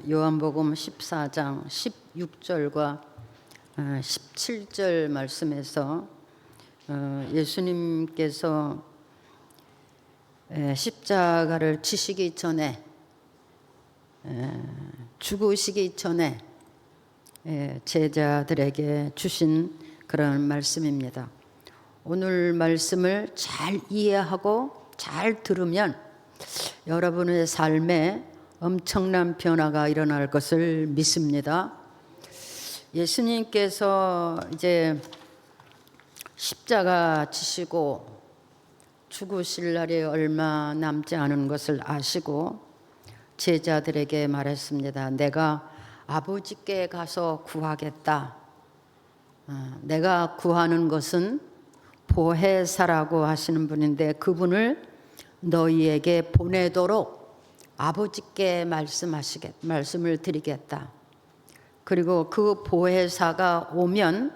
요한복음 14장 16절과 17절 말씀에서 예수님께서 십자가를 지시기 전에 죽으시기 전에 제자들에게 주신 그런 말씀입니다. 오늘 말씀을 잘 이해하고 잘 들으면 여러분의 삶에 엄청난 변화가 일어날 것을 믿습니다. 예수님께서 이제 십자가 지시고 죽으실 날이 얼마 남지 않은 것을 아시고 제자들에게 말했습니다. 내가 아버지께 가서 구하겠다. 내가 구하는 것은 보혜사라고 하시는 분인데 그분을 너희에게 보내도록 아버지께 말씀을 드리겠다. 그리고 그 보혜사가 오면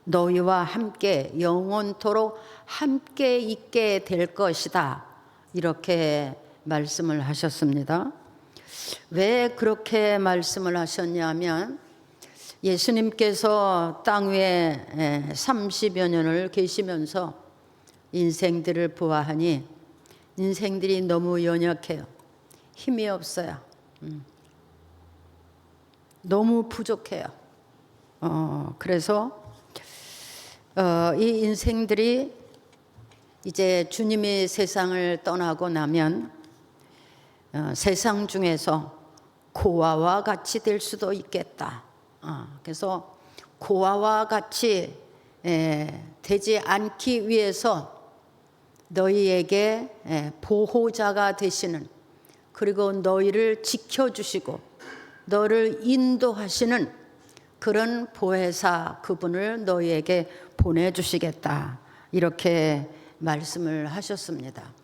너희와 함께 영원토록 함께 있게 될 것이다. 이렇게 말씀을 하셨습니다. 왜 그렇게 말씀을 하셨냐면 예수님께서 땅 위에 30여 년을 계시면서 인생들을 보아하니 인생들이 너무 연약해요. 힘이 없어요. 너무 부족해요. 그래서 이 인생들이 이제 주님이 세상을 떠나고 나면 세상 중에서 고아와 같이 될 수도 있겠다. 그래서 고아와 같이 되지 않기 위해서 너희에게 보호자가 되시는, 그리고 너희를 지켜주시고 너를 인도하시는 그런 보혜사, 그분을 너희에게 보내주시겠다. 이렇게 말씀을 하셨습니다.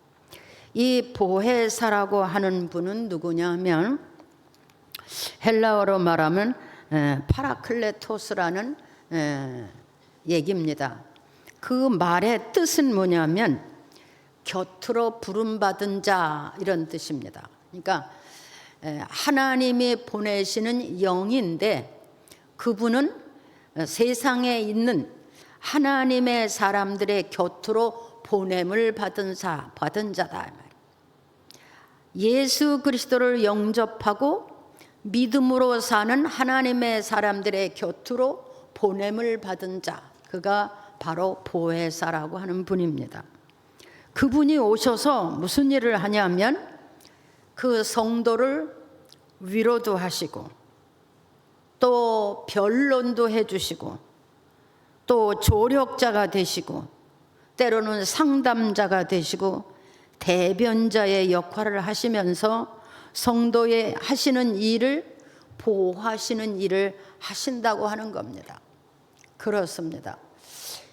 이 보혜사라고 하는 분은 누구냐면 헬라어로 말하면 파라클레토스라는 얘기입니다. 그 말의 뜻은 뭐냐면 곁으로 부름받은 자, 이런 뜻입니다. 그러니까 하나님이 보내시는 영인데 그분은 세상에 있는 하나님의 사람들의 곁으로 보냄을 받은 자다. 예수 그리스도를 영접하고 믿음으로 사는 하나님의 사람들의 곁으로 보냄을 받은 자, 그가 바로 보혜사라고 하는 분입니다. 그분이 오셔서 무슨 일을 하냐면 그 성도를 위로도 하시고 또 변론도 해주시고 또 조력자가 되시고 때로는 상담자가 되시고 대변자의 역할을 하시면서 성도의 하시는 일을 보호하시는 일을 하신다고 하는 겁니다. 그렇습니다.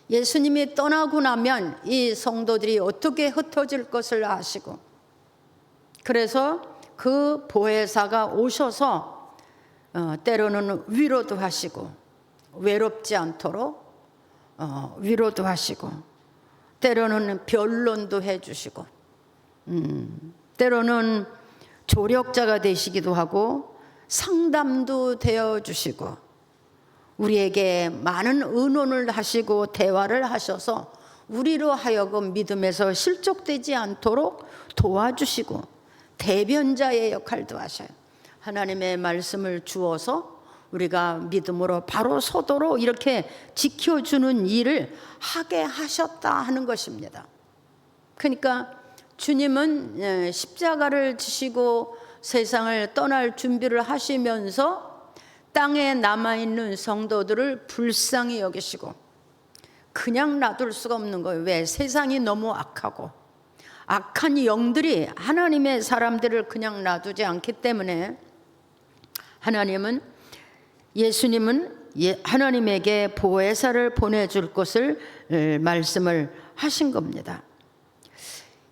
예수님이 떠나고 나면 이 성도들이 어떻게 흩어질 것을 아시고, 그래서 그 보혜사가 오셔서 때로는 위로도 하시고 외롭지 않도록 위로도 하시고 때로는 변론도 해주시고 때로는 조력자가 되시기도 하고 상담도 되어주시고 우리에게 많은 의논을 하시고 대화를 하셔서 우리로 하여금 믿음에서 실족되지 않도록 도와주시고 대변자의 역할도 하셔요. 하나님의 말씀을 주어서 우리가 믿음으로 바로 서도록 이렇게 지켜주는 일을 하게 하셨다 하는 것입니다. 그러니까 주님은 십자가를 지시고 세상을 떠날 준비를 하시면서 땅에 남아있는 성도들을 불쌍히 여기시고 그냥 놔둘 수가 없는 거예요. 왜? 세상이 너무 악하고 악한 영들이 하나님의 사람들을 그냥 놔두지 않기 때문에 예수님은 하나님에게 보혜사를 보내줄 것을 말씀을 하신 겁니다.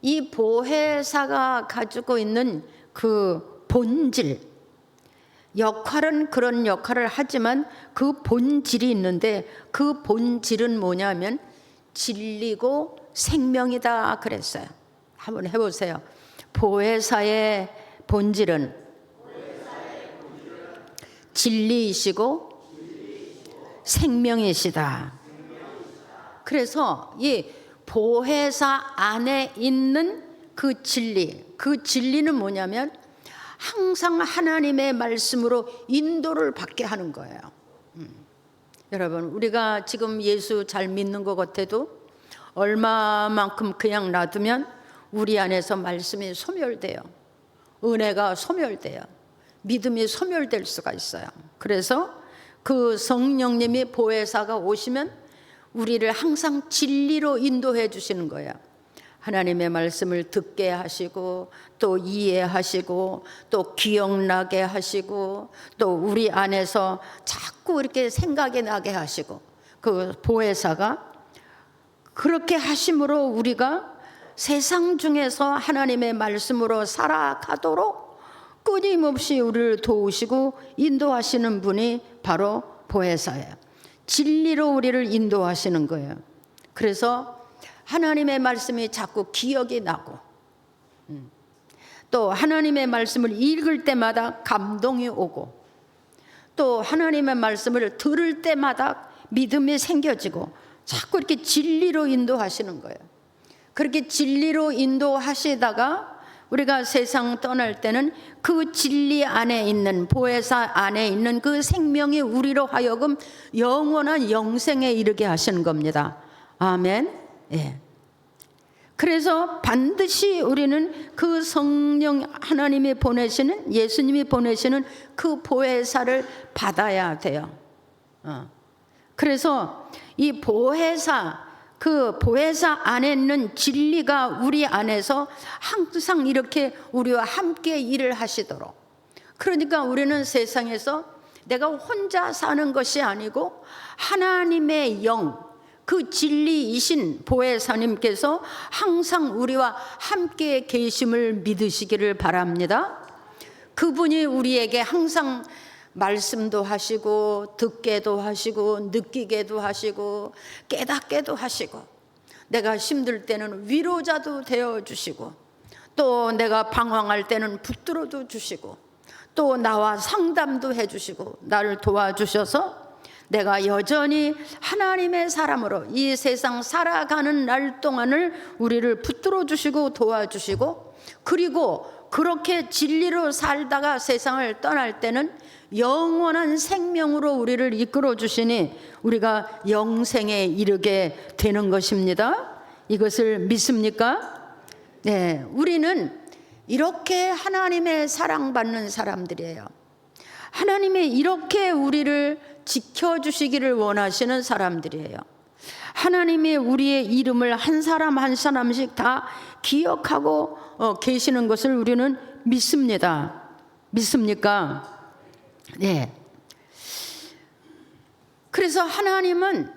이 보혜사가 가지고 있는 그 본질, 역할은 그런 역할을 하지만 그 본질이 있는데 그 본질은 뭐냐면 진리고 생명이다 그랬어요. 한번 해보세요. 보혜사의 본질은 진리이시고 생명이시다. 그래서 이 보혜사 안에 있는 그 진리는 뭐냐면 항상 하나님의 말씀으로 인도를 받게 하는 거예요. 여러분, 우리가 지금 예수 잘 믿는 것 같아도 얼마만큼 그냥 놔두면 우리 안에서 말씀이 소멸돼요. 은혜가 소멸돼요. 믿음이 소멸될 수가 있어요. 그래서 그 성령님이 보혜사가 오시면 우리를 항상 진리로 인도해 주시는 거예요. 하나님의 말씀을 듣게 하시고 또 이해하시고 또 기억나게 하시고 또 우리 안에서 자꾸 이렇게 생각이 나게 하시고, 그 보혜사가 그렇게 하심으로 우리가 세상 중에서 하나님의 말씀으로 살아가도록 끊임없이 우리를 도우시고 인도하시는 분이 바로 보혜사예요. 진리로 우리를 인도하시는 거예요. 그래서 하나님의 말씀이 자꾸 기억이 나고, 또 하나님의 말씀을 읽을 때마다 감동이 오고, 또 하나님의 말씀을 들을 때마다 믿음이 생겨지고, 자꾸 이렇게 진리로 인도하시는 거예요. 그렇게 진리로 인도하시다가 우리가 세상 떠날 때는 그 진리 안에 있는, 보혜사 안에 있는 그 생명이 우리로 하여금 영원한 영생에 이르게 하시는 겁니다. 아멘. 예. 그래서 반드시 우리는 그 성령, 하나님이 보내시는, 예수님이 보내시는 그 보혜사를 받아야 돼요. 그래서 이 보혜사, 그 보혜사 안에 있는 진리가 우리 안에서 항상 이렇게 우리와 함께 일을 하시도록, 그러니까 우리는 세상에서 내가 혼자 사는 것이 아니고 하나님의 영, 그 진리이신 보혜사님께서 항상 우리와 함께 계심을 믿으시기를 바랍니다. 그분이 우리에게 항상 말씀도 하시고 듣게도 하시고 느끼게도 하시고 깨닫게도 하시고, 내가 힘들 때는 위로자도 되어주시고, 또 내가 방황할 때는 붙들어도 주시고, 또 나와 상담도 해주시고 나를 도와주셔서 내가 여전히 하나님의 사람으로 이 세상 살아가는 날 동안을 우리를 붙들어 주시고 도와주시고, 그리고 그렇게 진리로 살다가 세상을 떠날 때는 영원한 생명으로 우리를 이끌어 주시니 우리가 영생에 이르게 되는 것입니다. 이것을 믿습니까? 네, 우리는 이렇게 하나님의 사랑받는 사람들이에요. 하나님이 이렇게 우리를 지켜주시기를 원하시는 사람들이에요. 하나님이 우리의 이름을 한 사람 한 사람씩 다 기억하고 계시는 것을 우리는 믿습니다. 믿습니까? 네. 그래서 하나님은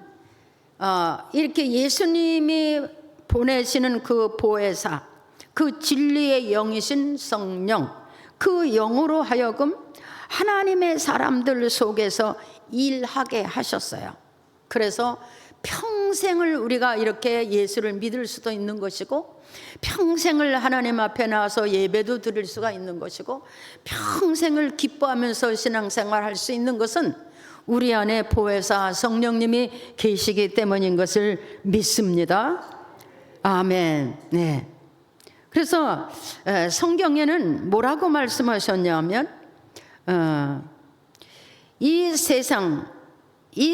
이렇게 예수님이 보내시는 그 보혜사, 그 진리의 영이신 성령, 그 영으로 하여금 하나님의 사람들 속에서 일하게 하셨어요. 그래서 평생을 우리가 이렇게 예수를 믿을 수도 있는 것이고, 평생을 하나님 앞에 나와서 예배도 드릴 수가 있는 것이고, 평생을 기뻐하면서 신앙생활할 수 있는 것은 우리 안에 보혜사 성령님이 계시기 때문인 것을 믿습니다. 아멘. 네. 그래서 성경에는 뭐라고 말씀하셨냐면, 이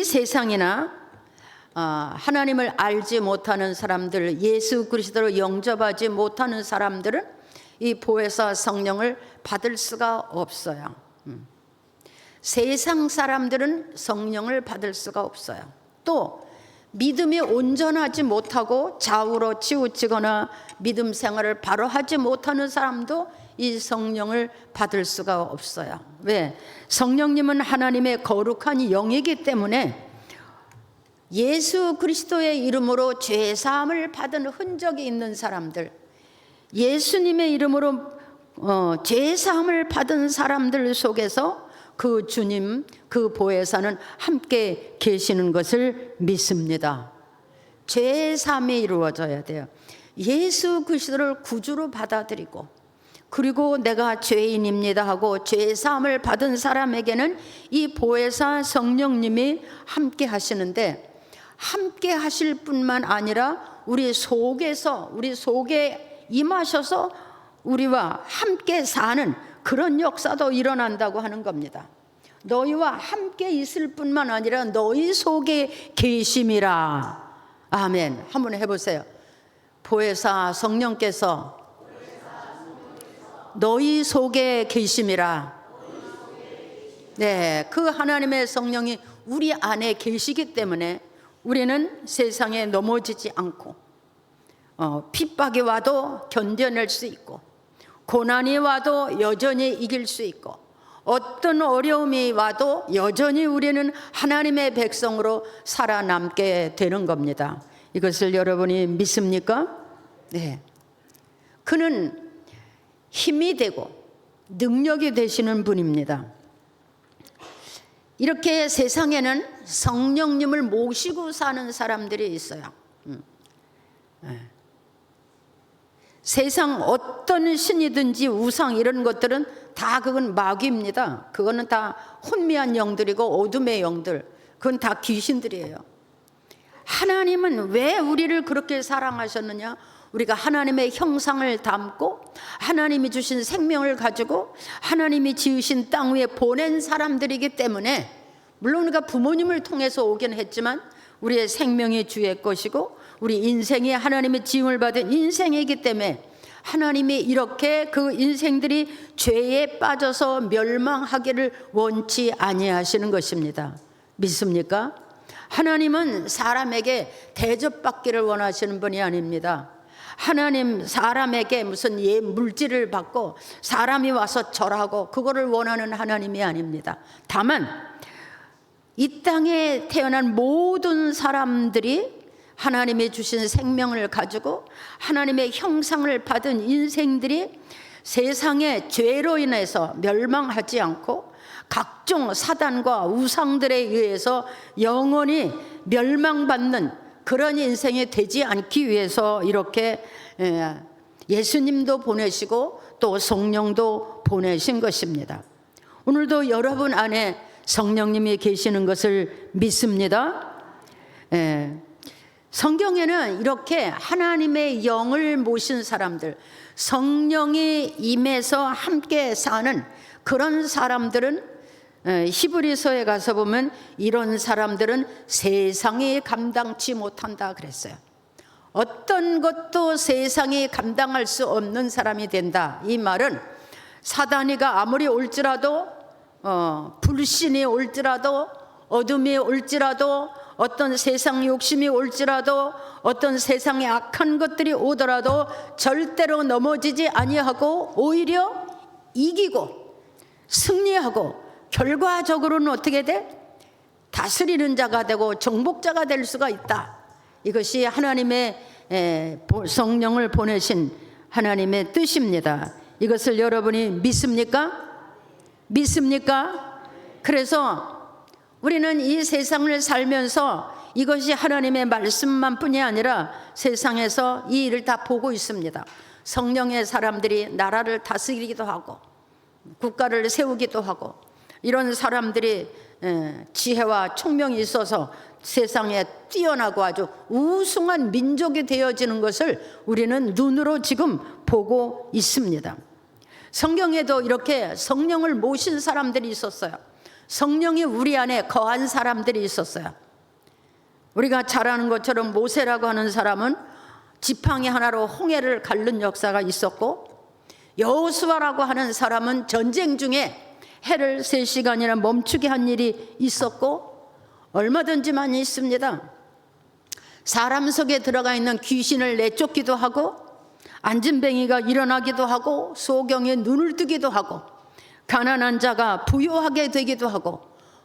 세상이나 하나님을 알지 못하는 사람들, 예수 그리스도를 영접하지 못하는 사람들은 이 보혜사 성령을 받을 수가 없어요. 세상 사람들은 성령을 받을 수가 없어요. 또 믿음이 온전하지 못하고 좌우로 치우치거나 믿음 생활을 바로 하지 못하는 사람도 이 성령을 받을 수가 없어요. 왜? 성령님은 하나님의 거룩한 영이기 때문에 예수 그리스도의 이름으로 죄 사함을 받은 흔적이 있는 사람들, 예수님의 이름으로 죄 사함을 받은 사람들 속에서 그 주님, 그 보혜사는 함께 계시는 것을 믿습니다. 죄 사함이 이루어져야 돼요. 예수 그리스도를 구주로 받아들이고 그리고 내가 죄인입니다 하고 죄사함을 받은 사람에게는 이 보혜사 성령님이 함께 하시는데, 함께 하실 뿐만 아니라 우리 속에 임하셔서 우리와 함께 사는 그런 역사도 일어난다고 하는 겁니다. 너희와 함께 있을 뿐만 아니라 너희 속에 계심이라. 아멘. 한번 해보세요. 보혜사 성령께서 너희 속에 계심이라. 네, 그 하나님의 성령이 우리 안에 계시기 때문에 우리는 세상에 넘어지지 않고, 핍박이 와도 견뎌낼 수 있고, 고난이 와도 여전히 이길 수 있고, 어떤 어려움이 와도 여전히 우리는 하나님의 백성으로 살아남게 되는 겁니다. 이것을 여러분이 믿습니까? 네. 그는 힘이 되고 능력이 되시는 분입니다. 이렇게 세상에는 성령님을 모시고 사는 사람들이 있어요. 세상 어떤 신이든지 우상 이런 것들은 다 그건 마귀입니다. 그거는 다 혼미한 영들이고 어둠의 영들, 그건 다 귀신들이에요. 하나님은 왜 우리를 그렇게 사랑하셨느냐? 우리가 하나님의 형상을 담고 하나님이 주신 생명을 가지고 하나님이 지으신 땅 위에 보낸 사람들이기 때문에, 물론 우리가 부모님을 통해서 오긴 했지만 우리의 생명이 주의 것이고 우리 인생이 하나님의 지음을 받은 인생이기 때문에 하나님이 이렇게 그 인생들이 죄에 빠져서 멸망하기를 원치 아니하시는 것입니다. 믿습니까? 하나님은 사람에게 대접받기를 원하시는 분이 아닙니다. 하나님 사람에게 무슨 물질을 받고 사람이 와서 절하고 그거를 원하는 하나님이 아닙니다. 다만 이 땅에 태어난 모든 사람들이 하나님이 주신 생명을 가지고 하나님의 형상을 받은 인생들이 세상의 죄로 인해서 멸망하지 않고 각종 사단과 우상들에 의해서 영원히 멸망받는 그런 인생이 되지 않기 위해서 이렇게 예수님도 보내시고 또 성령도 보내신 것입니다. 오늘도 여러분 안에 성령님이 계시는 것을 믿습니다. 성경에는 이렇게 하나님의 영을 모신 사람들, 성령이 임해서 함께 사는 그런 사람들은, 히브리서에 가서 보면 이런 사람들은 세상이 감당치 못한다 그랬어요. 어떤 것도 세상이 감당할 수 없는 사람이 된다. 이 말은 사단이가 아무리 올지라도, 불신이 올지라도, 어둠이 올지라도, 어떤 세상 욕심이 올지라도, 어떤 세상의 악한 것들이 오더라도 절대로 넘어지지 아니하고 오히려 이기고 승리하고 결과적으로는 어떻게 돼? 다스리는 자가 되고 정복자가 될 수가 있다. 이것이 하나님의 성령을 보내신 하나님의 뜻입니다. 이것을 여러분이 믿습니까? 믿습니까? 그래서 우리는 이 세상을 살면서 이것이 하나님의 말씀만 뿐이 아니라 세상에서 이 일을 다 보고 있습니다. 성령의 사람들이 나라를 다스리기도 하고 국가를 세우기도 하고, 이런 사람들이 지혜와 총명이 있어서 세상에 뛰어나고 아주 우승한 민족이 되어지는 것을 우리는 눈으로 지금 보고 있습니다. 성경에도 이렇게 성령을 모신 사람들이 있었어요. 성령이 우리 안에 거한 사람들이 있었어요. 우리가 잘 아는 것처럼 모세라고 하는 사람은 지팡이 하나로 홍해를 가른 역사가 있었고, 여호수아라고 하는 사람은 전쟁 중에 해를 3시간이나 멈추게 한 일이 있었고, 얼마든지 많이 있습니다. 사람 속에 들어가 있는 귀신을 내쫓기도 하고, 안진뱅이가 일어나기도 하고, 소경이 눈을 뜨기도 하고, 가난한 자가 부유하게 되기도 하고,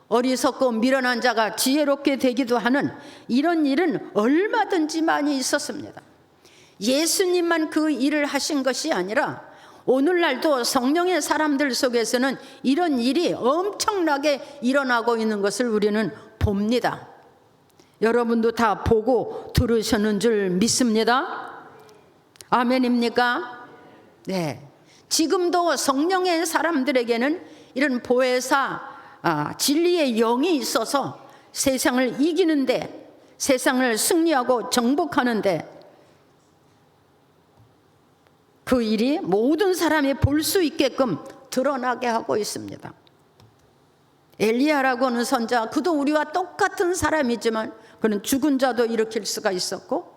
어리석고 미련한 자가 지혜롭게 되기도 하는 이런 일은 얼마든지 많이 있었습니다. 예수님만 그 일을 하신 것이 아니라 오늘날도 성령의 사람들 속에서는 이런 일이 엄청나게 일어나고 있는 것을 우리는 봅니다. 여러분도 다 보고 들으셨는 줄 믿습니다. 아멘입니까? 네. 지금도 성령의 사람들에게는 이런 보혜사, 진리의 영이 있어서 세상을 이기는데, 세상을 승리하고 정복하는데 그 일이 모든 사람이 볼 수 있게끔 드러나게 하고 있습니다. 엘리야라고 하는 선자, 그도 우리와 똑같은 사람이지만 그는 죽은 자도 일으킬 수가 있었고,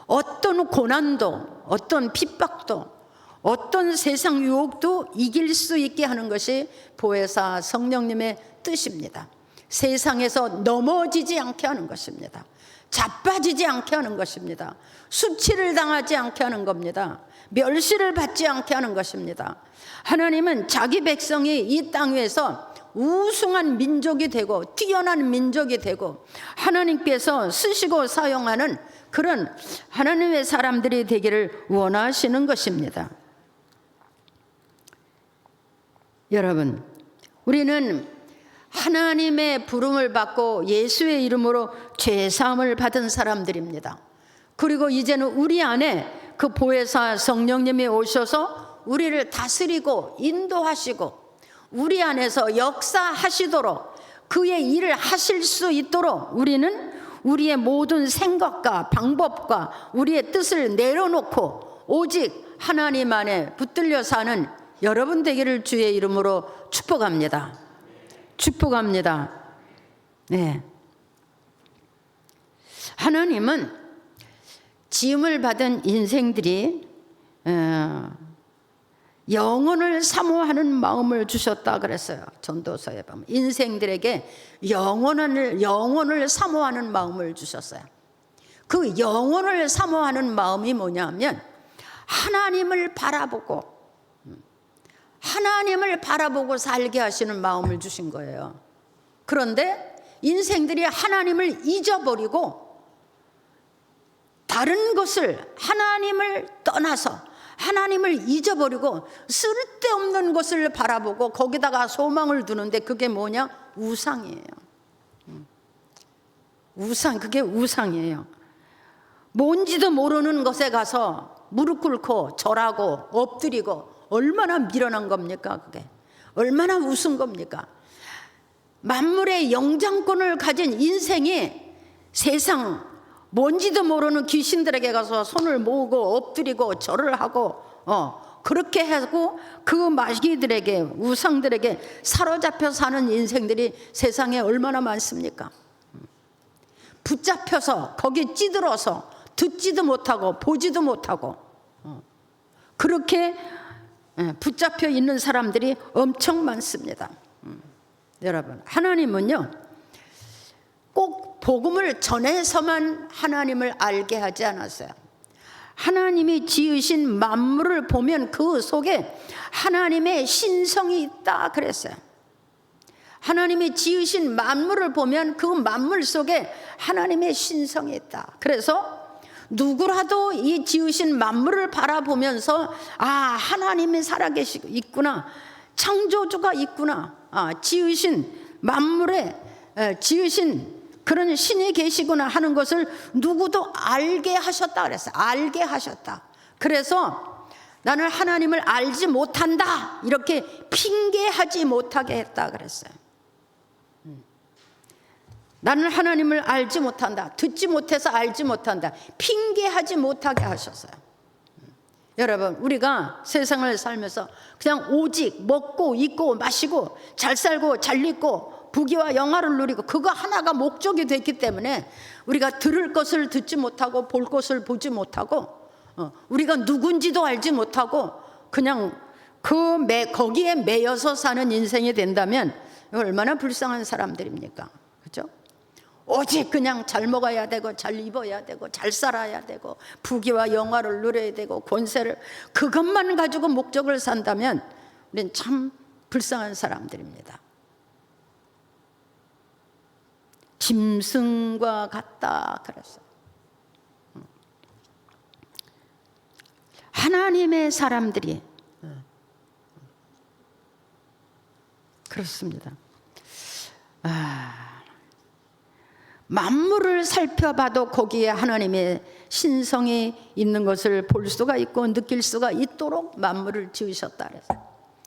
어떤 고난도, 어떤 핍박도, 어떤 세상 유혹도 이길 수 있게 하는 것이 보혜사 성령님의 뜻입니다. 세상에서 넘어지지 않게 하는 것입니다. 자빠지지 않게 하는 것입니다. 수치를 당하지 않게 하는 겁니다. 멸시를 받지 않게 하는 것입니다. 하나님은 자기 백성이 이 땅 위에서 우승한 민족이 되고 뛰어난 민족이 되고 하나님께서 쓰시고 사용하는 그런 하나님의 사람들이 되기를 원하시는 것입니다. 여러분, 우리는 하나님의 부름을 받고 예수의 이름으로 죄사함을 받은 사람들입니다. 그리고 이제는 우리 안에 그 보혜사 성령님이 오셔서 우리를 다스리고 인도하시고 우리 안에서 역사하시도록 그의 일을 하실 수 있도록 우리는 우리의 모든 생각과 방법과 우리의 뜻을 내려놓고 오직 하나님 안에 붙들려 사는 여러분 되기를 주의 이름으로 축복합니다. 축복합니다. 네. 하나님은 지음을 받은 인생들이 영혼을 사모하는 마음을 주셨다 그랬어요. 전도서에 보면 인생들에게 영혼을 사모하는 마음을 주셨어요. 그 영혼을 사모하는 마음이 뭐냐면 하나님을 바라보고 살게 하시는 마음을 주신 거예요. 그런데 인생들이 하나님을 잊어버리고 다른 것을, 하나님을 떠나서 하나님을 잊어버리고 쓸데없는 것을 바라보고 거기다가 소망을 두는데 그게 뭐냐? 우상이에요. 그게 우상이에요. 뭔지도 모르는 것에 가서 무릎 꿇고 절하고 엎드리고 얼마나 미련한 겁니까? 그게 얼마나 우스운 겁니까? 만물의 영장권을 가진 인생이 세상 뭔지도 모르는 귀신들에게 가서 손을 모으고 엎드리고 절을 하고 그렇게 하고 그 마귀들에게, 우상들에게 사로잡혀 사는 인생들이 세상에 얼마나 많습니까? 붙잡혀서 거기 찌들어서 듣지도 못하고 보지도 못하고 그렇게 붙잡혀 있는 사람들이 엄청 많습니다. 여러분, 하나님은요 꼭 복음을 전해서만 하나님을 알게 하지 않았어요. 하나님이 지으신 만물을 보면 그 속에 하나님의 신성이 있다 그랬어요. 하나님이 지으신 만물을 보면 그 만물 속에 하나님의 신성이 있다. 그래서 누구라도 이 지으신 만물을 바라보면서 하나님이 살아계시고 있구나, 창조주가 있구나, 지으신 만물에 지으신 그런 신이 계시구나 하는 것을 누구도 알게 하셨다 그랬어요. 알게 하셨다. 그래서 나는 하나님을 알지 못한다 이렇게 핑계하지 못하게 했다 그랬어요. 나는 하나님을 알지 못한다, 듣지 못해서 알지 못한다, 핑계하지 못하게 하셨어요. 여러분, 우리가 세상을 살면서 그냥 오직 먹고 입고 마시고 잘 살고 잘 입고 부귀와 영화를 누리고 그거 하나가 목적이 됐기 때문에 우리가 들을 것을 듣지 못하고 볼 것을 보지 못하고 우리가 누군지도 알지 못하고 그냥 거기에 매여서 사는 인생이 된다면 얼마나 불쌍한 사람들입니까? 그렇죠? 오직 그냥 잘 먹어야 되고 잘 입어야 되고 잘 살아야 되고 부귀와 영화를 누려야 되고 권세를, 그것만 가지고 목적을 산다면 우리는 참 불쌍한 사람들입니다. 짐승과 같다 그랬어요. 하나님의 사람들이 그렇습니다. 만물을 살펴봐도 거기에 하나님의 신성이 있는 것을 볼 수가 있고 느낄 수가 있도록 만물을 지으셨다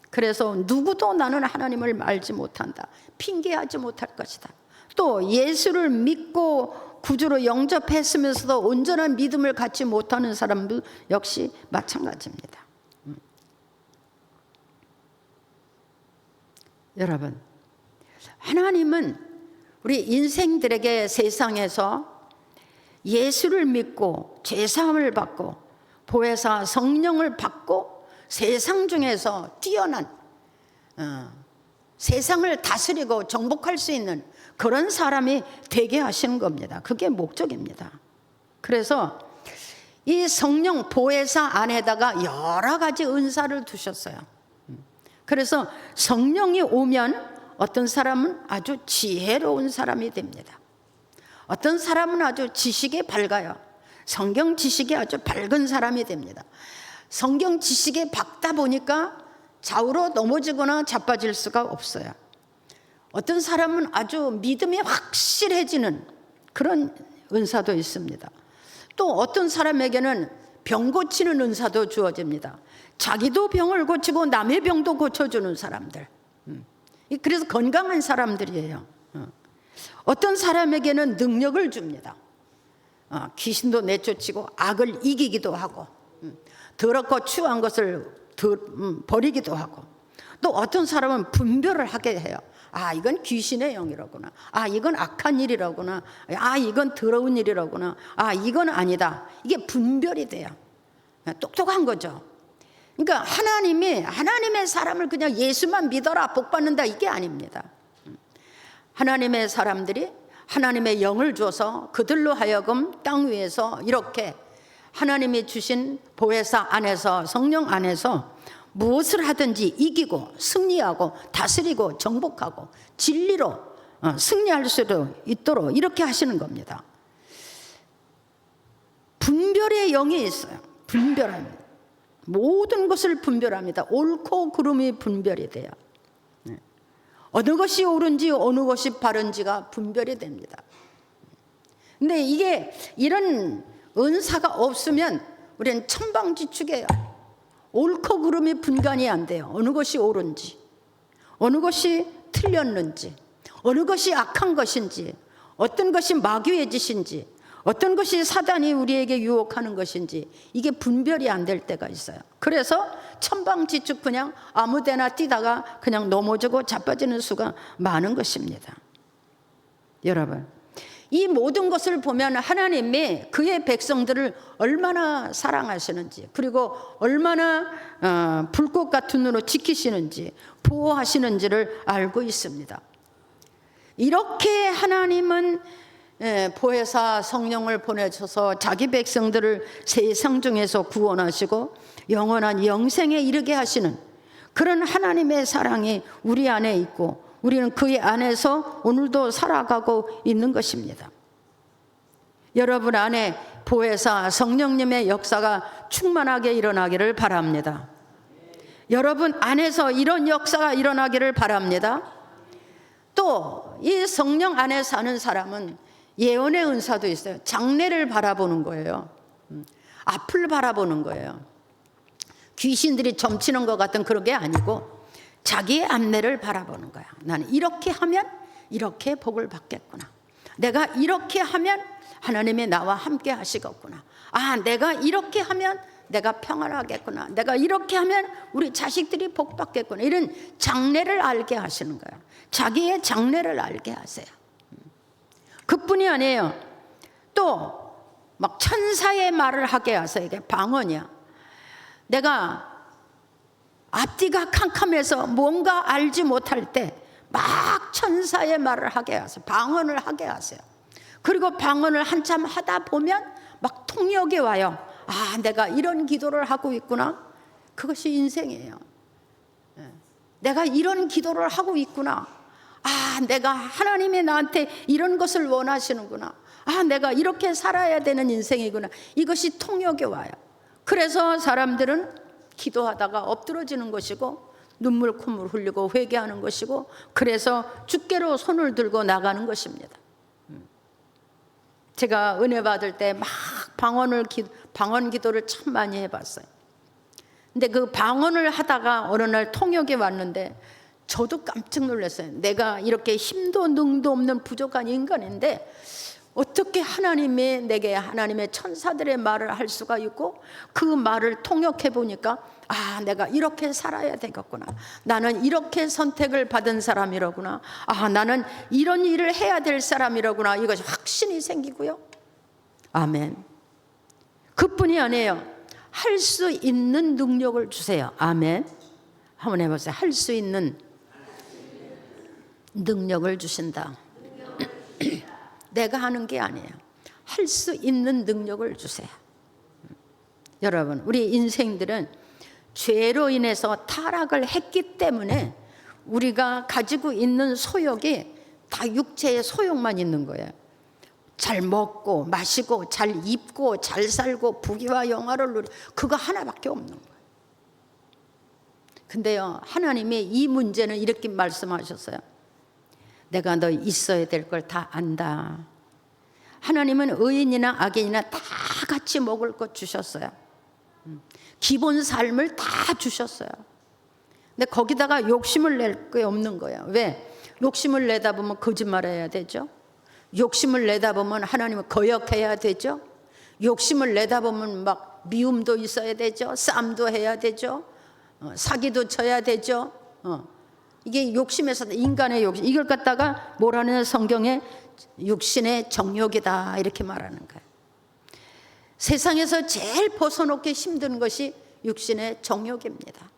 그래서 누구도 나는 하나님을 알지 못한다, 핑계하지 못할 것이다. 또 예수를 믿고 구주로 영접했으면서도 온전한 믿음을 갖지 못하는 사람도 역시 마찬가지입니다. 여러분, 하나님은 우리 인생들에게 세상에서 예수를 믿고 죄사함을 받고 보혜사 성령을 받고 세상 중에서 뛰어난 세상을 다스리고 정복할 수 있는 그런 사람이 되게 하시는 겁니다. 그게 목적입니다. 그래서 이 성령 보혜사 안에다가 여러 가지 은사를 두셨어요. 그래서 성령이 오면 어떤 사람은 아주 지혜로운 사람이 됩니다. 어떤 사람은 아주 지식이 밝아요. 성경 지식이 아주 밝은 사람이 됩니다. 성경 지식이 밝다 보니까 좌우로 넘어지거나 자빠질 수가 없어요. 어떤 사람은 아주 믿음이 확실해지는 그런 은사도 있습니다. 또 어떤 사람에게는 병 고치는 은사도 주어집니다. 자기도 병을 고치고 남의 병도 고쳐주는 사람들, 그래서 건강한 사람들이에요. 어떤 사람에게는 능력을 줍니다. 귀신도 내쫓고 악을 이기기도 하고 더럽고 추한 것을 버리기도 하고, 또 어떤 사람은 분별을 하게 해요. 아, 이건 귀신의 영이라구나. 아, 이건 악한 일이라구나. 아, 이건 더러운 일이라구나. 아, 이건 아니다. 이게 분별이 돼요. 똑똑한 거죠. 그러니까 하나님의 사람을 그냥 예수만 믿어라 복 받는다 이게 아닙니다. 하나님의 사람들이 하나님의 영을 줘서 그들로 하여금 땅 위에서 이렇게 하나님이 주신 보혜사 안에서, 성령 안에서 무엇을 하든지 이기고 승리하고 다스리고 정복하고 진리로 승리할 수 있도록 이렇게 하시는 겁니다. 분별의 영이 있어요. 분별합니다. 모든 것을 분별합니다. 옳고 그름이 분별이 돼요. 어느 것이 옳은지 어느 것이 바른지가 분별이 됩니다. 근데 이런 은사가 없으면 우리는 천방지축이에요. 옳고 그름이 분간이 안 돼요. 어느 것이 옳은지, 어느 것이 틀렸는지, 어느 것이 악한 것인지, 어떤 것이 마귀의 짓인지, 어떤 것이 사단이 우리에게 유혹하는 것인지 이게 분별이 안 될 때가 있어요. 그래서 천방지축 그냥 아무데나 뛰다가 그냥 넘어지고 자빠지는 수가 많은 것입니다. 여러분, 이 모든 것을 보면 하나님이 그의 백성들을 얼마나 사랑하시는지, 그리고 얼마나 불꽃 같은 눈으로 지키시는지 보호하시는지를 알고 있습니다. 이렇게 하나님은 보혜사 성령을 보내셔서 자기 백성들을 세상 중에서 구원하시고 영원한 영생에 이르게 하시는 그런 하나님의 사랑이 우리 안에 있고 우리는 그의 안에서 오늘도 살아가고 있는 것입니다. 여러분 안에 보혜사 성령님의 역사가 충만하게 일어나기를 바랍니다. 여러분 안에서 이런 역사가 일어나기를 바랍니다. 또 이 성령 안에 사는 사람은 예언의 은사도 있어요. 장래를 바라보는 거예요. 앞을 바라보는 거예요. 귀신들이 점치는 것 같은 그런 게 아니고 자기의 앞내를 바라보는 거야. 나는 이렇게 하면 이렇게 복을 받겠구나. 내가 이렇게 하면 하나님이 나와 함께 하시겠구나. 아, 내가 이렇게 하면 내가 평안하겠구나. 내가 이렇게 하면 우리 자식들이 복 받겠구나. 이런 장래를 알게 하시는 거야. 자기의 장래를 알게 하세요. 그뿐이 아니에요. 또 막 천사의 말을 하게 하세요. 이게 방언이야. 내가 앞뒤가 캄캄해서 뭔가 알지 못할 때 막 천사의 말을 하게 하세요. 방언을 하게 하세요. 그리고 방언을 한참 하다 보면 막 통역이 와요. 아, 내가 이런 기도를 하고 있구나. 그것이 인생이에요. 내가 이런 기도를 하고 있구나. 아, 내가 하나님이 나한테 이런 것을 원하시는구나. 아, 내가 이렇게 살아야 되는 인생이구나. 이것이 통역이 와요. 그래서 사람들은 기도하다가 엎드러지는 것이고 눈물 콧물 흘리고 회개하는 것이고, 그래서 주께로 손을 들고 나가는 것입니다. 제가 은혜 받을 때 막 방언 기도를 참 많이 해봤어요. 근데 그 방언을 하다가 어느 날 통역이 왔는데 저도 깜짝 놀랐어요. 내가 이렇게 힘도 능도 없는 부족한 인간인데 어떻게 하나님이 내게 하나님의 천사들의 말을 할 수가 있고, 그 말을 통역해 보니까 아, 내가 이렇게 살아야 되겠구나. 나는 이렇게 선택을 받은 사람이로구나. 아, 나는 이런 일을 해야 될 사람이로구나. 이것이 확신이 생기고요. 아멘. 그뿐이 아니에요. 할 수 있는 능력을 주세요. 아멘. 한번 해보세요. 할 수 있는 능력을 주신다. 내가 하는 게 아니에요. 할 수 있는 능력을 주세요. 여러분, 우리 인생들은 죄로 인해서 타락을 했기 때문에 우리가 가지고 있는 소욕이 다 육체의 소욕만 있는 거예요. 잘 먹고 마시고 잘 입고 잘 살고 부귀와 영화를 누리고, 그거 하나밖에 없는 거예요. 근데요, 하나님이 이 문제는 이렇게 말씀하셨어요. 내가 너 있어야 될 걸 다 안다. 하나님은 의인이나 악인이나 다 같이 먹을 것 주셨어요. 기본 삶을 다 주셨어요. 근데 거기다가 욕심을 낼 게 없는 거예요. 왜? 욕심을 내다 보면 거짓말해야 되죠. 욕심을 내다 보면 하나님을 거역해야 되죠. 욕심을 내다 보면 막 미움도 있어야 되죠. 싸움도 해야 되죠. 사기도 쳐야 되죠. 이게 욕심에서, 인간의 욕심, 이걸 갖다가 뭐라는, 성경에 육신의 정욕이다 이렇게 말하는 거예요. 세상에서 제일 벗어놓기 힘든 것이 육신의 정욕입니다.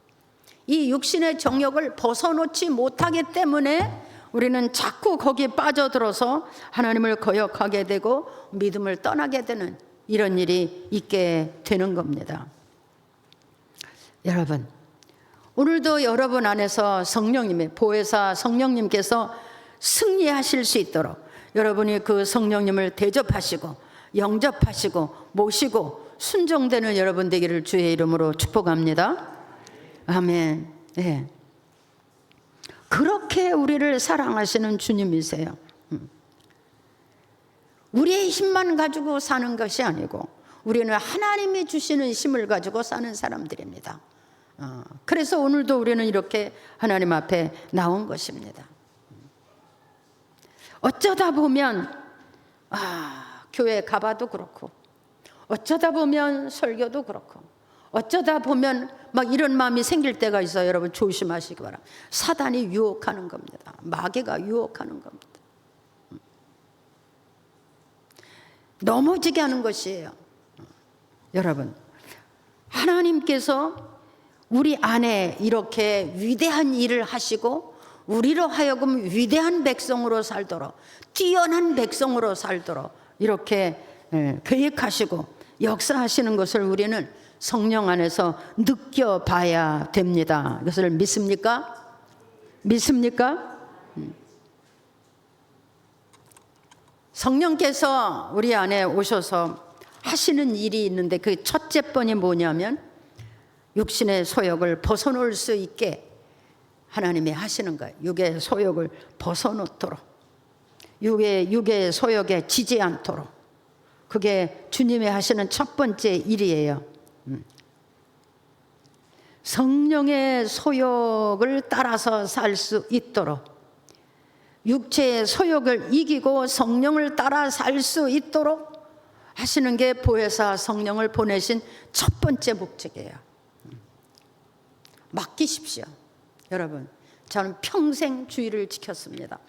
이 육신의 정욕을 벗어놓지 못하기 때문에 우리는 자꾸 거기에 빠져들어서 하나님을 거역하게 되고 믿음을 떠나게 되는 이런 일이 있게 되는 겁니다. 여러분, 오늘도 여러분 안에서 성령님의 보혜사 성령님께서 승리하실 수 있도록 여러분이 그 성령님을 대접하시고 영접하시고 모시고 순종되는 여러분 되기를 주의 이름으로 축복합니다. 아멘. 네. 그렇게 우리를 사랑하시는 주님이세요. 우리의 힘만 가지고 사는 것이 아니고 우리는 하나님이 주시는 힘을 가지고 사는 사람들입니다. 그래서 오늘도 우리는 이렇게 하나님 앞에 나온 것입니다. 어쩌다 보면 교회 가봐도 그렇고, 어쩌다 보면 설교도 그렇고, 어쩌다 보면 막 이런 마음이 생길 때가 있어요. 여러분 조심하시기 바랍니다. 사단이 유혹하는 겁니다. 마귀가 유혹하는 겁니다. 넘어지게 하는 것이에요. 여러분, 하나님께서 우리 안에 이렇게 위대한 일을 하시고 우리로 하여금 위대한 백성으로 살도록, 뛰어난 백성으로 살도록 이렇게 계획하시고 역사하시는 것을 우리는 성령 안에서 느껴봐야 됩니다. 이것을 믿습니까? 믿습니까? 성령께서 우리 안에 오셔서 하시는 일이 있는데 그 첫째 번이 뭐냐면 육신의 소욕을 벗어놓을 수 있게 하나님이 하시는 거예요. 육의 소욕을 벗어놓도록, 육의 소욕에 지지 않도록. 그게 주님이 하시는 첫 번째 일이에요. 성령의 소욕을 따라서 살 수 있도록, 육체의 소욕을 이기고 성령을 따라 살 수 있도록 하시는 게 보혜사 성령을 보내신 첫 번째 목적이에요. 맡기십시오. 여러분, 저는 평생 주의를 지켰습니다.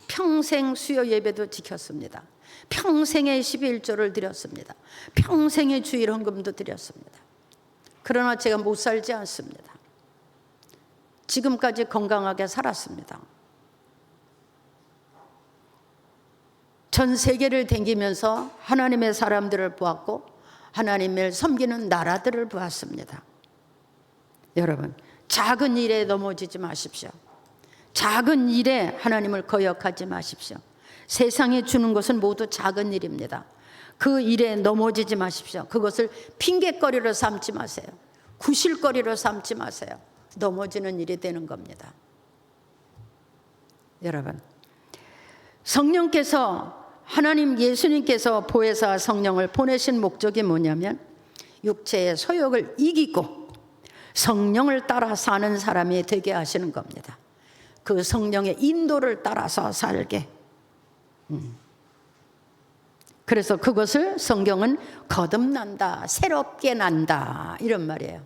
평생 수요 예배도 지켰습니다. 평생의 11조를 드렸습니다. 평생의 주일 헌금도 드렸습니다. 그러나 제가 못 살지 않습니다. 지금까지 건강하게 살았습니다. 전 세계를 다니면서 하나님의 사람들을 보았고 하나님을 섬기는 나라들을 보았습니다. 여러분, 작은 일에 넘어지지 마십시오. 작은 일에 하나님을 거역하지 마십시오. 세상에 주는 것은 모두 작은 일입니다. 그 일에 넘어지지 마십시오. 그것을 핑계거리로 삼지 마세요. 구실거리로 삼지 마세요. 넘어지는 일이 되는 겁니다. 여러분, 성령께서 하나님 예수님께서 보혜사 성령을 보내신 목적이 뭐냐면 육체의 소욕을 이기고 성령을 따라 사는 사람이 되게 하시는 겁니다. 그 성령의 인도를 따라서 살게. 그래서 그것을 성경은 거듭난다, 새롭게 난다 이런 말이에요.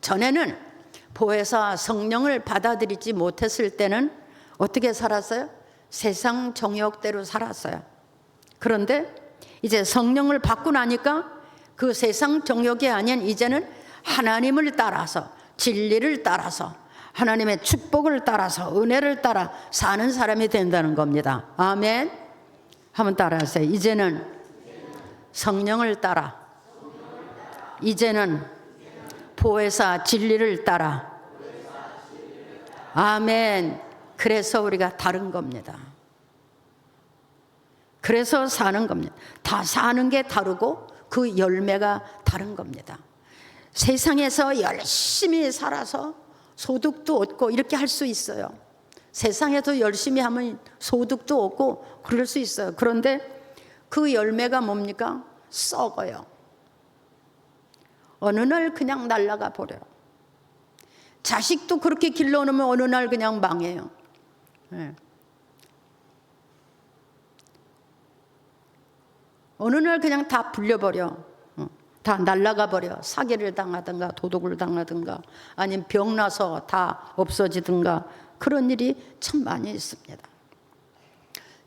전에는 보혜사 성령을 받아들이지 못했을 때는 어떻게 살았어요? 세상 정욕대로 살았어요. 그런데 이제 성령을 받고 나니까 그 세상 정욕이 아닌 이제는 하나님을 따라서, 진리를 따라서, 하나님의 축복을 따라서, 은혜를 따라 사는 사람이 된다는 겁니다. 아멘. 한번 따라하세요. 이제는 성령을 따라, 이제는 보혜사 진리를 따라. 아멘. 그래서 우리가 다른 겁니다. 그래서 사는 겁니다. 다 사는 게 다르고 그 열매가 다른 겁니다. 세상에서 열심히 살아서 소득도 얻고 이렇게 할 수 있어요. 세상에서 열심히 하면 소득도 얻고 그럴 수 있어요. 그런데 그 열매가 뭡니까? 썩어요. 어느 날 그냥 날아가 버려요. 자식도 그렇게 길러놓으면 어느 날 그냥 망해요. 어느 날 그냥 다 불려버려. 다 날아가 버려. 사기를 당하든가 도둑을 당하든가 아니면 병나서 다 없어지든가 그런 일이 참 많이 있습니다.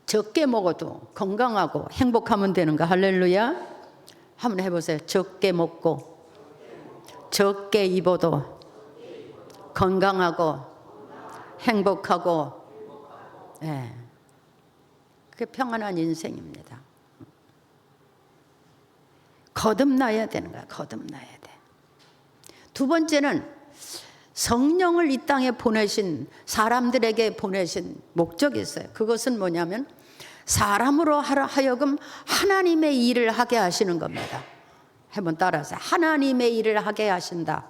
적게 먹어도 건강하고 행복하면 되는가? 할렐루야. 한번 해보세요. 적게 먹고 적게 입어도 건강하고 행복하고, 그게 평안한 인생입니다. 거듭나야 되는 거야. 거듭나야 돼. 두 번째는 성령을 이 땅에 보내신, 사람들에게 보내신 목적이 있어요. 그것은 뭐냐면 사람으로 하여금 하나님의 일을 하게 하시는 겁니다. 한번 따라서 하나님의 일을 하게 하신다.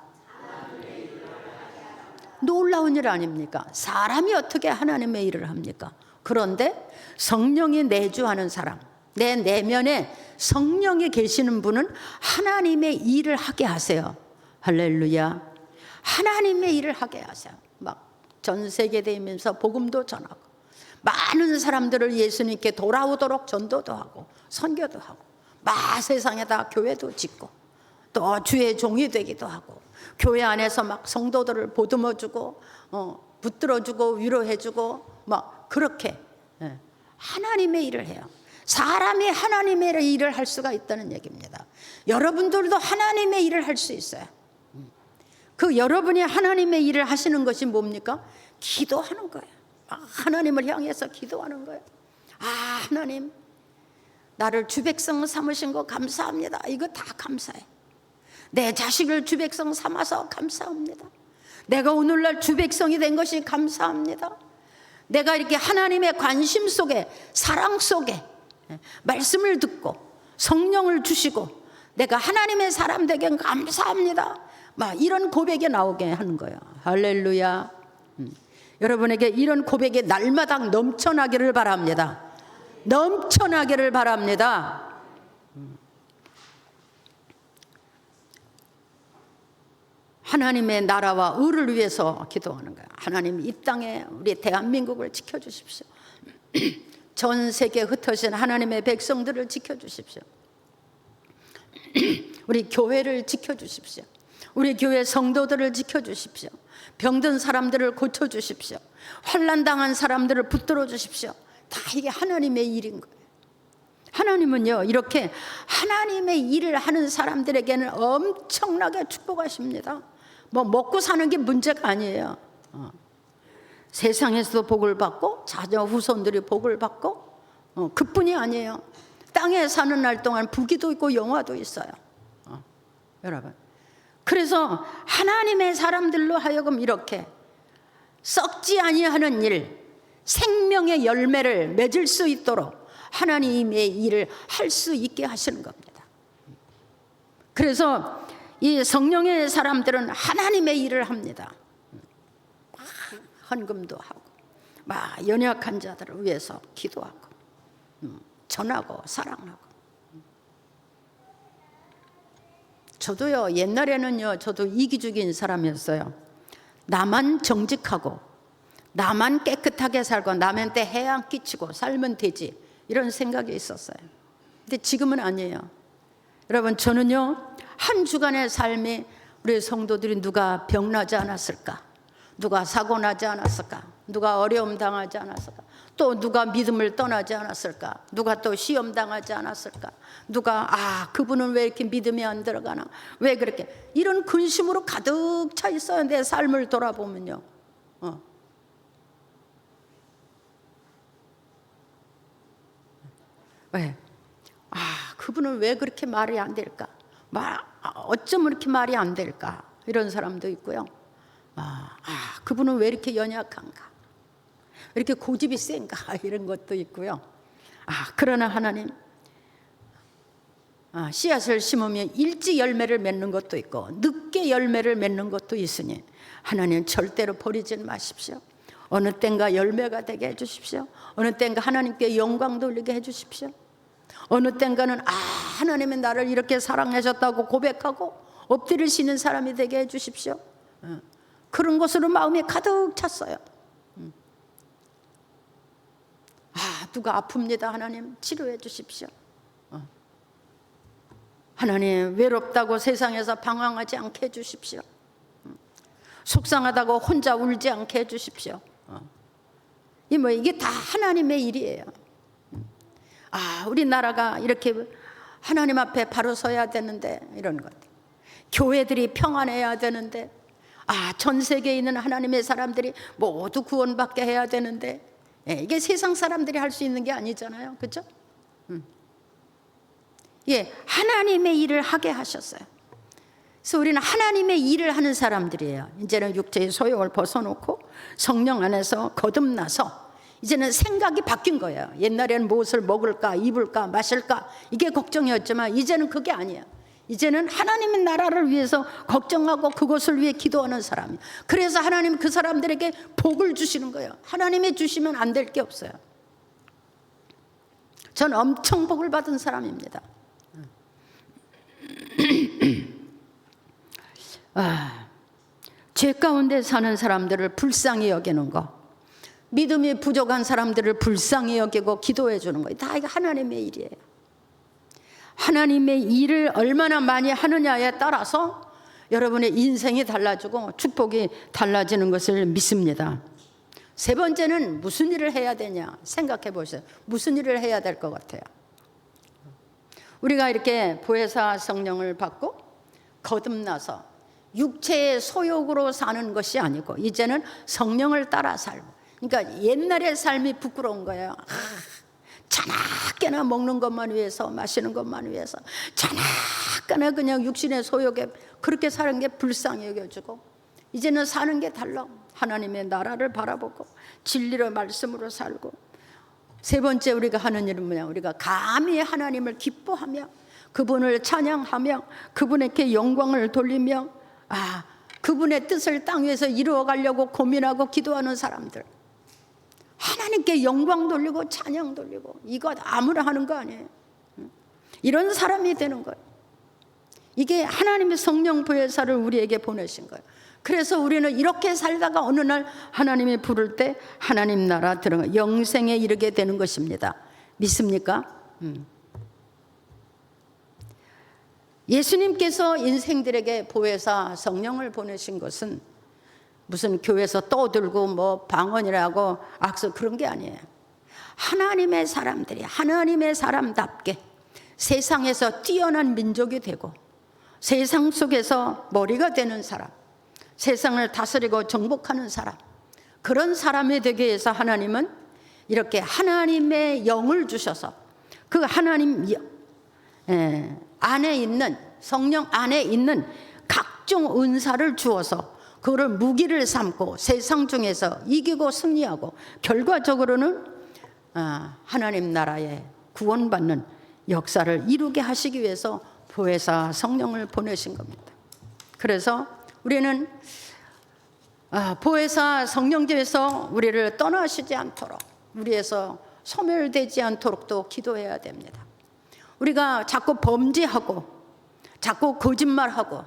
놀라운 일 아닙니까? 사람이 어떻게 하나님의 일을 합니까? 그런데 성령이 내주하는 사람, 내 내면에 성령이 계시는 분은 하나님의 일을 하게 하세요. 할렐루야. 하나님의 일을 하게 하세요. 막 전 세계 다니면서 복음도 전하고 많은 사람들을 예수님께 돌아오도록 전도도 하고 선교도 하고 막 세상에다 교회도 짓고 또 주의 종이 되기도 하고 교회 안에서 막 성도들을 보듬어주고 붙들어주고 위로해주고 막 그렇게 하나님의 일을 해요. 사람이 하나님의 일을 할 수가 있다는 얘기입니다. 여러분들도 하나님의 일을 할 수 있어요. 그 여러분이 하나님의 일을 하시는 것이 뭡니까? 기도하는 거예요. 하나님을 향해서 기도하는 거예요. 하나님, 나를 주백성 삼으신 거 감사합니다. 이거 다 감사해. 내 자식을 주백성 삼아서 감사합니다. 내가 오늘날 주백성이 된 것이 감사합니다. 내가 이렇게 하나님의 관심 속에, 사랑 속에 말씀을 듣고 성령을 주시고 내가 하나님의 사람 되게 감사합니다. 막 이런 고백이 나오게 하는 거예요. 할렐루야. 여러분에게 이런 고백이 날마다 넘쳐나기를 바랍니다. 넘쳐나기를 바랍니다. 하나님의 나라와 의를 위해서 기도하는 거예요. 하나님 이 땅에 우리 대한민국을 지켜주십시오. 전 세계에 흩어진 하나님의 백성들을 지켜주십시오. 우리 교회를 지켜주십시오. 우리 교회 성도들을 지켜주십시오. 병든 사람들을 고쳐주십시오. 환난당한 사람들을 붙들어 주십시오. 다 이게 하나님의 일인 거예요. 하나님은요 이렇게 하나님의 일을 하는 사람들에게는 엄청나게 축복하십니다. 뭐 먹고 사는 게 문제가 아니에요. 세상에서도 복을 받고 자녀 후손들이 복을 받고 그뿐이 아니에요. 땅에 사는 날 동안 부귀도 있고 영화도 있어요. 여러분, 그래서 하나님의 사람들로 하여금 이렇게 썩지 아니하는 일, 생명의 열매를 맺을 수 있도록 하나님의 일을 할 수 있게 하시는 겁니다. 그래서 이 성령의 사람들은 하나님의 일을 합니다. 헌금도 하고 막 연약한 자들을 위해서 기도하고 전하고 사랑하고. 저도요, 옛날에는요, 저도 이기적인 사람이었어요. 나만 정직하고 나만 깨끗하게 살고 남한테 해야 안 끼치고 살면 되지, 이런 생각이 있었어요. 근데 지금은 아니에요. 여러분, 저는요, 한 주간의 삶이 우리 성도들이 누가 병나지 않았을까, 누가 사고 나지 않았을까, 누가 어려움 당하지 않았을까, 또 누가 믿음을 떠나지 않았을까, 누가 또 시험 당하지 않았을까, 누가 그분은 왜 이렇게 믿음이 안 들어가나, 왜 그렇게, 이런 근심으로 가득 차 있어요. 내 삶을 돌아보면요. 왜? 그분은 왜 그렇게 말이 안 될까? 어쩜 이렇게 말이 안 될까? 이런 사람도 있고요. 그분은 왜 이렇게 연약한가? 왜 이렇게 고집이 센가? 이런 것도 있고요. 그러나 하나님, 씨앗을 심으면 일찍 열매를 맺는 것도 있고 늦게 열매를 맺는 것도 있으니 하나님 절대로 버리지 마십시오. 어느 땐가 열매가 되게 해주십시오. 어느 땐가 하나님께 영광 돌리게 해주십시오. 어느 땐가는 하나님은 나를 이렇게 사랑하셨다고 고백하고 엎드리시는 사람이 되게 해주십시오. 그런 것으로 마음이 가득 찼어요. 누가 아픕니다. 하나님 치료해 주십시오. 하나님 외롭다고 세상에서 방황하지 않게 해주십시오. 속상하다고 혼자 울지 않게 해주십시오. 이게 다 하나님의 일이에요. 우리나라가 이렇게 하나님 앞에 바로 서야 되는데, 이런 것, 교회들이 평안해야 되는데, 전 세계에 있는 하나님의 사람들이 모두 구원받게 해야 되는데, 이게 세상 사람들이 할 수 있는 게 아니잖아요. 그렇죠? 하나님의 일을 하게 하셨어요. 그래서 우리는 하나님의 일을 하는 사람들이에요. 이제는 육체의 소욕을 벗어놓고 성령 안에서 거듭나서 이제는 생각이 바뀐 거예요. 옛날에는 무엇을 먹을까, 입을까, 마실까, 이게 걱정이었지만 이제는 그게 아니에요. 이제는 하나님의 나라를 위해서 걱정하고 그것을 위해 기도하는 사람이에요. 그래서 하나님 그 사람들에게 복을 주시는 거예요. 하나님이 주시면 안 될 게 없어요. 전 엄청 복을 받은 사람입니다. 죄 가운데 사는 사람들을 불쌍히 여기는 거, 믿음이 부족한 사람들을 불쌍히 여기고 기도해 주는 거, 다 이게 하나님의 일이에요. 하나님의 일을 얼마나 많이 하느냐에 따라서 여러분의 인생이 달라지고 축복이 달라지는 것을 믿습니다. 세 번째는 무슨 일을 해야 되냐 생각해 보세요. 무슨 일을 해야 될 것 같아요? 우리가 이렇게 보혜사 성령을 받고 거듭나서 육체의 소욕으로 사는 것이 아니고 이제는 성령을 따라 살고, 그러니까 옛날의 삶이 부끄러운 거예요. 자나깨나 먹는 것만 위해서, 마시는 것만 위해서 자나깨나 그냥 육신의 소욕에 그렇게 사는 게 불쌍히 여겨지고, 이제는 사는 게 달라. 하나님의 나라를 바라보고 진리로 말씀으로 살고. 세 번째 우리가 하는 일은 뭐냐? 우리가 감히 하나님을 기뻐하며 그분을 찬양하며 그분에게 영광을 돌리며 그분의 뜻을 땅 위에서 이루어 가려고 고민하고 기도하는 사람들, 하나님께 영광 돌리고 찬양 돌리고, 이거 아무나 하는 거 아니에요. 이런 사람이 되는 거예요. 이게 하나님의 성령 보혜사를 우리에게 보내신 거예요. 그래서 우리는 이렇게 살다가 어느 날 하나님이 부를 때 하나님 나라 들어가 영생에 이르게 되는 것입니다. 믿습니까? 예수님께서 인생들에게 보혜사 성령을 보내신 것은 무슨 교회에서 떠들고 방언이라고 악수 그런 게 아니에요. 하나님의 사람들이 하나님의 사람답게 세상에서 뛰어난 민족이 되고 세상 속에서 머리가 되는 사람, 세상을 다스리고 정복하는 사람, 그런 사람이 되기 위해서 하나님은 이렇게 하나님의 영을 주셔서 그 하나님 안에 있는, 성령 안에 있는 각종 은사를 주어서 그거를 무기를 삼고 세상 중에서 이기고 승리하고 결과적으로는 하나님 나라에 구원받는 역사를 이루게 하시기 위해서 보혜사 성령을 보내신 겁니다. 그래서 우리는 보혜사 성령께서 우리를 떠나시지 않도록 우리에서 소멸되지 않도록 또 기도해야 됩니다. 우리가 자꾸 범죄하고 자꾸 거짓말하고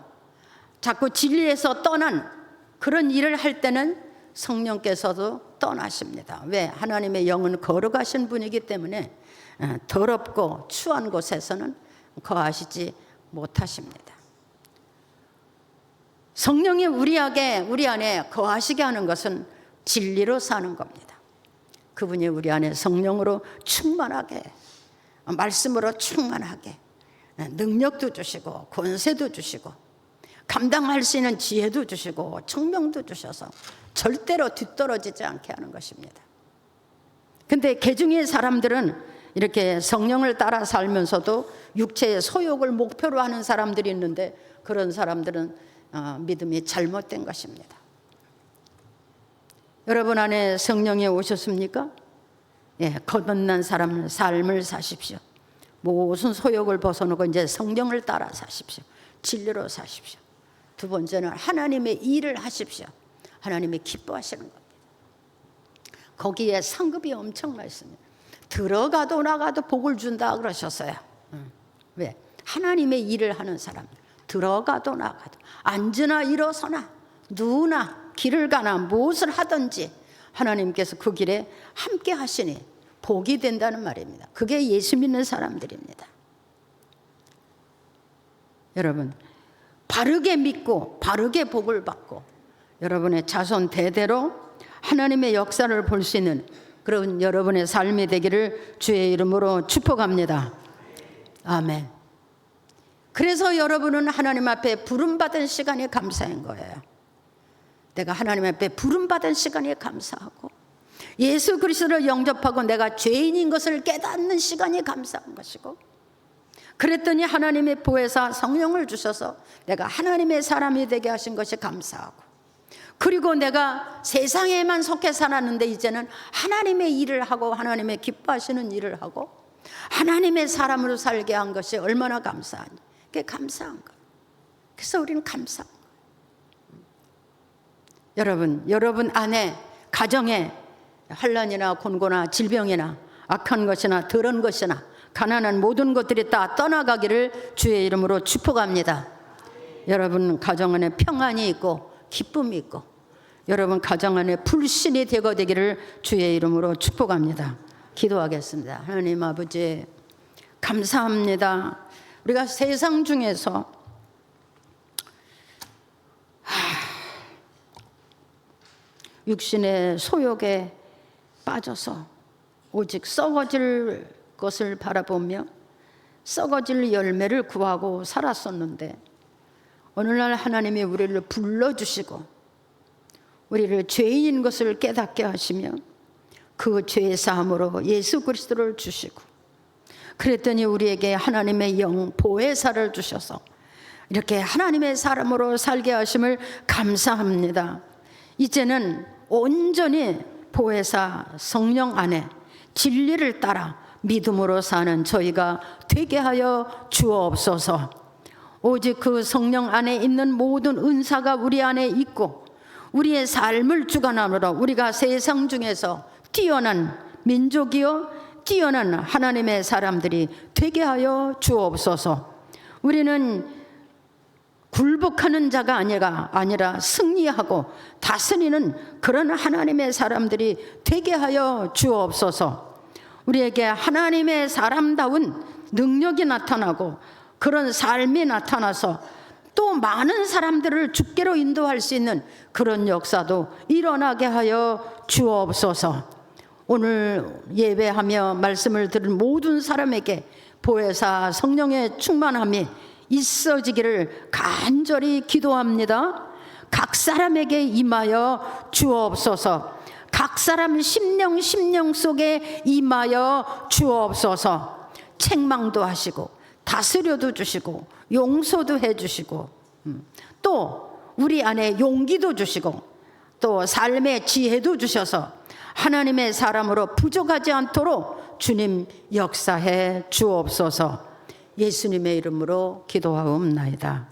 자꾸 진리에서 떠난 그런 일을 할 때는 성령께서도 떠나십니다. 왜? 하나님의 영은 거룩하신 분이기 때문에 더럽고 추한 곳에서는 거하시지 못하십니다. 성령이 우리 안에 거하시게 하는 것은 진리로 사는 겁니다. 그분이 우리 안에 성령으로 충만하게, 말씀으로 충만하게 능력도 주시고 권세도 주시고 감당할 수 있는 지혜도 주시고 청명도 주셔서 절대로 뒤떨어지지 않게 하는 것입니다. 근데 개중의 사람들은 이렇게 성령을 따라 살면서도 육체의 소욕을 목표로 하는 사람들이 있는데 그런 사람들은 믿음이 잘못된 것입니다. 여러분 안에 성령이 오셨습니까? 예, 거듭난 삶을 사십시오. 모든 소욕을 벗어놓고 이제 성령을 따라 사십시오. 진리로 사십시오. 두 번째는 하나님의 일을 하십시오. 하나님이 기뻐하시는 겁니다. 거기에 상급이 엄청 많습니다. 들어가도 나가도 복을 준다 그러셨어요. 왜? 하나님의 일을 하는 사람, 들어가도 나가도 앉으나 일어서나 누우나 길을 가나 무엇을 하든지 하나님께서 그 길에 함께 하시니 복이 된다는 말입니다. 그게 예수 믿는 사람들입니다. 여러분, 바르게 믿고 바르게 복을 받고 여러분의 자손 대대로 하나님의 역사를 볼 수 있는 그런 여러분의 삶이 되기를 주의 이름으로 축복합니다. 아멘. 그래서 여러분은 하나님 앞에 부름받은 시간이 감사한 거예요. 내가 하나님 앞에 부름받은 시간이 감사하고 예수 그리스도를 영접하고 내가 죄인인 것을 깨닫는 시간이 감사한 것이고, 그랬더니 하나님의 보혜사 성령을 주셔서 내가 하나님의 사람이 되게 하신 것이 감사하고, 그리고 내가 세상에만 속해 살았는데 이제는 하나님의 일을 하고 하나님의 기뻐하시는 일을 하고 하나님의 사람으로 살게 한 것이 얼마나 감사하니. 그게 감사한 거예요. 그래서 우리는 감사한 거예요. 여러분 안에 가정에 환난이나 곤고나 질병이나 악한 것이나 더러운 것이나 가난한 모든 것들이 다 떠나가기를 주의 이름으로 축복합니다. 여러분 가정 안에 평안이 있고 기쁨이 있고 여러분 가정 안에 불신이 되기를 주의 이름으로 축복합니다. 기도하겠습니다. 하나님 아버지 감사합니다. 우리가 세상 중에서 육신의 소욕에 빠져서 오직 썩어질 것을 바라보며 썩어질 열매를 구하고 살았었는데 오늘날 하나님이 우리를 불러주시고 우리를 죄인인 것을 깨닫게 하시며 그 죄의 사함으로 예수 그리스도를 주시고, 그랬더니 우리에게 하나님의 영 보혜사를 주셔서 이렇게 하나님의 사람으로 살게 하심을 감사합니다. 이제는 온전히 보혜사 성령 안에 진리를 따라 믿음으로 사는 저희가 되게 하여 주옵소서. 오직 그 성령 안에 있는 모든 은사가 우리 안에 있고 우리의 삶을 주관하므로 우리가 세상 중에서 뛰어난 민족이요 뛰어난 하나님의 사람들이 되게 하여 주옵소서. 우리는 굴복하는 자가 아니라 승리하고 다스리는 그런 하나님의 사람들이 되게 하여 주옵소서. 우리에게 하나님의 사람다운 능력이 나타나고 그런 삶이 나타나서 또 많은 사람들을 주께로 인도할 수 있는 그런 역사도 일어나게 하여 주옵소서. 오늘 예배하며 말씀을 들은 모든 사람에게 보혜사 성령의 충만함이 있어지기를 간절히 기도합니다. 각 사람에게 임하여 주옵소서. 각 사람 심령 속에 임하여 주옵소서. 책망도 하시고 다스려도 주시고 용서도 해주시고 또 우리 안에 용기도 주시고 또 삶의 지혜도 주셔서 하나님의 사람으로 부족하지 않도록 주님 역사해 주옵소서. 예수님의 이름으로 기도하옵나이다.